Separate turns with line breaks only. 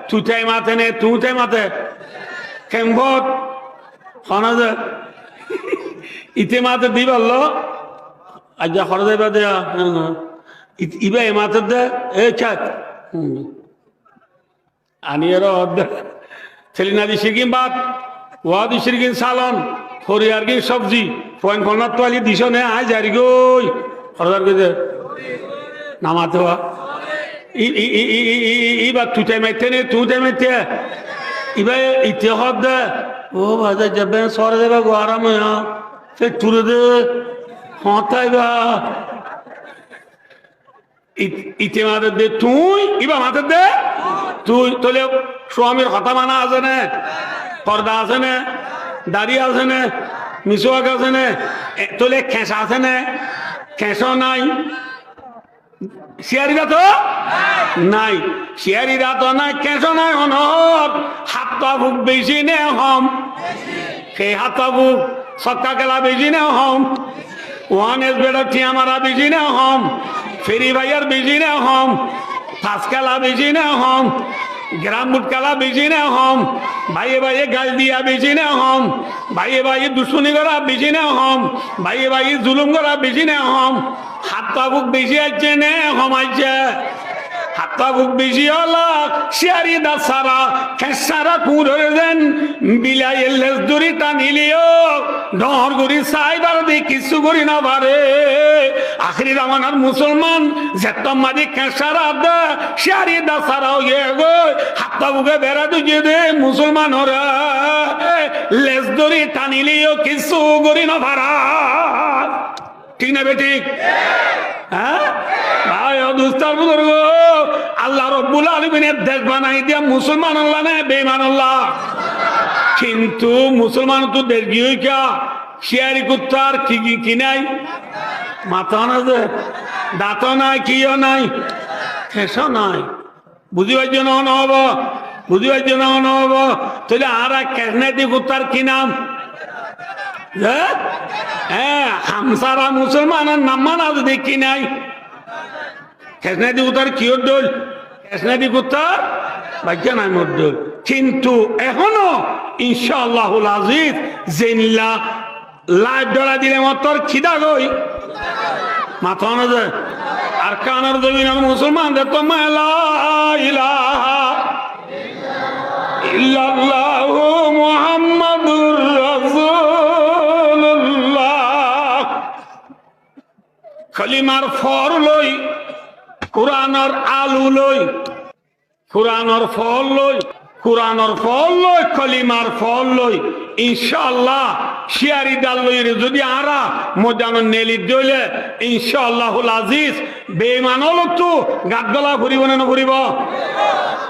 তুই মাতে নে তুই মাতে কেম্বত খানা যে ইতে মাতে দি বললো আজ খরচ যাইবা দেয়া ইবা এ মাতে দে এ চাক আনি এর ছেলিনা দি শিরকিন বাদ ওয়াদি শিরকিন সালন হরিয়ার কি সবজি পয়েন্ট কর্নার তো আলি দিছ নে আয় জারি গই খরচার কইতে নামাতে হওয়া ইবা তুই মাইতে নে তুই মাইতে ইবা ইতে হদ দে ও বাজা যাবে সরে দেবে গো আরাম সে তুলে দে হতাইবা ইতে মাতে দে তুই ইবা মাতে দে তুই তোলে স্বামীর হতা মানা আছে না পর্দা আছে না দাড়ি আছে না মিসওয়াক আছে না তোলে খেসা আছে না খেসো নাই শিয়ারিরা তো নাই শিয়ারিরা তো নাই কেঁচো নাই অনহত হাত বুক বেশি নে হম সেই হাত বুক সক্কা খেলা বেশি নে হম ওয়ান এস বেড়া ঠিয়া মারা বেশি নে হম ফেরি ভাইয়ার বেশি নে হম ফাঁস খেলা বেশি নে হম গ্রাম বুট খেলা বেশি নে হম ভাইয়ে ভাইয়ে গাল দিয়া বেশি নে হম ভাইয়ে ভাইয়ে দুশ্মনী করা বেশি নে হম ভাইয়ে ভাইয়ে জুলুম করা বেশি নে হম হাত বুক বেশি আছে নে হমাইছে হাত বুক বেশি হলো শিয়ারি দা সারা খেসারা কুড়ে দেন বিলাই লেস দড়ি টানিলিও ডর গড়ি সাইবার দি কিছু করি না পারে আখরি জামানার মুসলমান যেত মাদি খেসারা দে শিয়ারি দা সারা হয়ে গো হাত বুকে বেড়া দুজে দে মুসলমান ওরা লেস দড়ি টানিলিও কিছু করি না পারা ঠিক না বেঠিক হ্যাঁ ভাই দুস্তার বুজুর্গ আল্লাহ রব্বুল আলামিনের দেশ বানাই দিয়া মুসলমান আল্লাহ না বেঈমান আল্লাহ কিন্তু মুসলমান তো দেশ গিয়ে কা শিয়ারি কুত্তার কি নাই মাথা না যে দাঁত নাই কিও নাই খেসো নাই বুঝিবার জন্য নহব বুঝিবার জন্য নহব তাহলে আর কেসনাইতি কুত্তার কি নাম হ্যাঁ হামসারা মুসলমানের নাম মানা দেখি নাই খেসনাদি কুত্তার কিয়র দোল খেসনাদি কুত্তার বাক্যা নাই মোর দোল কিন্তু এখনো ইনশাআল্লাহুল আজিজ জেনিলা লাইভ ডলা দিলে মতর খিদা গই মাথা না যায় আর কানার জমিনের মুসলমানদের তো মেলা ইলাহা ইল্লাল্লাহু মুহাম্মাদুর রাসূলুল্লাহ কলিমার ফর লই কোরআনের আলু লই কোরআনের ফল লই কোরআনের ফল লই কলিমার ফল লই ইনশাআল্লাহ শিয়ারি ডাল লই যদি আরা মজানো নেলি দইলে ইনশাআল্লাহুল আজিজ বেঈমান হলো তো গাত গলা ঘুরিব না ঘুরিব